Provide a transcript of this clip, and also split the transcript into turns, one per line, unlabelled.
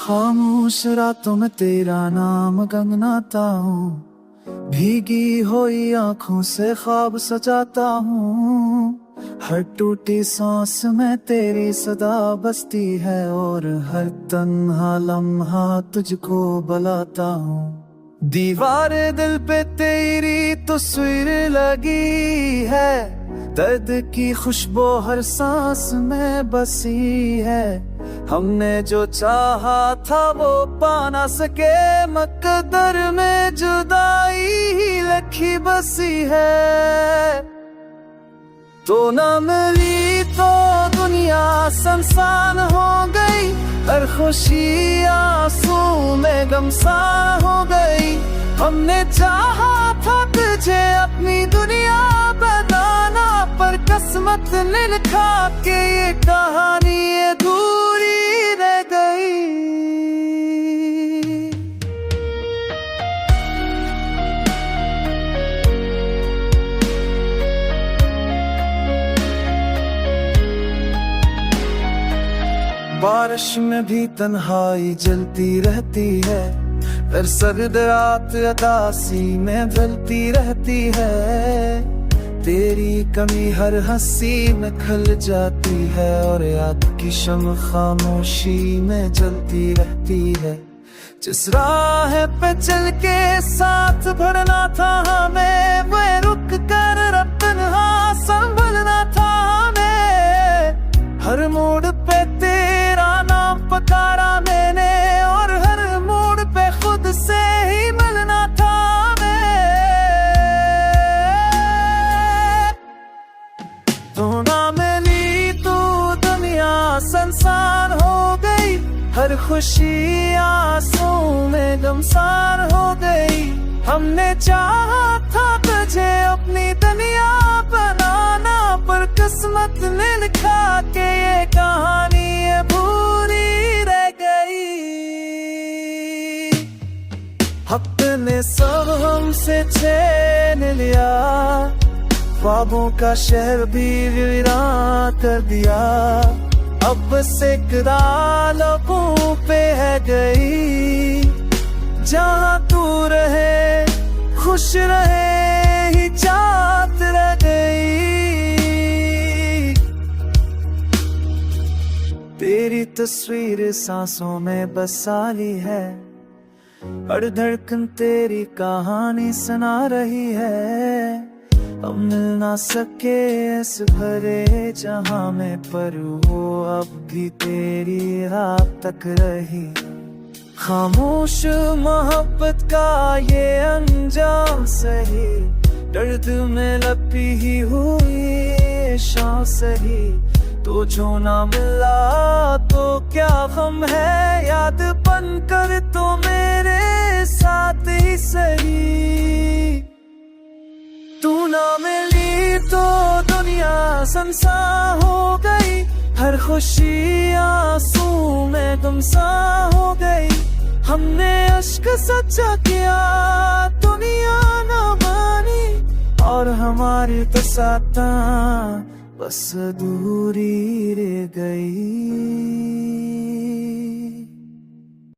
खामोश रातों में तेरा नाम गनगनाता हूँ, भीगी हुई आंखों से ख्वाब सजाता हूँ। हर टूटी सांस में तेरी सदा बसती है और हर तन्हा लम्हा तुझको बुलाता हूँ। दीवार दिल पे तेरी तस्वीर लगी है, दर्द की खुशबू हर सांस में बसी है। हमने जो चाहा था वो पा ना सके, मकदर में जुदाई ही लिखी बसी है। तो ना मिली तो दुनिया सुनसान हो गई, हर खुशी आंसू में गमसान हो गई। हमने चाहा था तुझे अपनी दुनिया बनाना, पर किस्मत ने लिखा के ये कहानी अधूरी रह गई। बारिश में भी तन्हाई जलती रहती है, फिर सर्द रात उदासी में ढलती रहती है। तेरी कमी हर हंसी में खल जाती है और याद की शम्म खामोशी में जलती रहती है। जिस राह पे चल के साथ बढ़ना था हमें, वह रुक कर अब तन्हा संभलना था हमें। हर मोड़ पे तेरा नाम पुकारा मैंने और हर मोड़ पे खुद से ही मिलना था हमें। तो ना मिली तो दुनिया सुनसान हो गई, हर खुशी आंसू में गमसान हो गई। हमने चाहा था तुझे अपनी दुनिया बनाना, पर किस्मत ने लिखा के ये कहानी अधूरी रह गई। वक्त ने सब हमसे छीन लिया, ख्वाबों का शहर भी वीरान कर दिया। अब से लबों पे है गई, जहाँ तू रहे खुश रहे ही चाहत रह गई। तेरी तस्वीर सांसों में बसाली है, हर धड़कन तेरी कहानी सुना रही है। हम मिल ना सके इस भरे जहां में, पर वो अब भी तेरी राह तक रही। खामोश मोहब्बत का ये अंजाम सही, दर्द में लपी ही हुई शाम सही। तो जो ना मिला तो क्या गम है, याद बनकर तो मेरे साथ ही सही। तू ना मिली तो दुनिया सुनसान हो गई, हर खुशी आंसू में गमसान हो गई। हमने अश्क सच्चा किया दुनिया ना मानी, और हमारी तो साथ बस दूरी रह गई।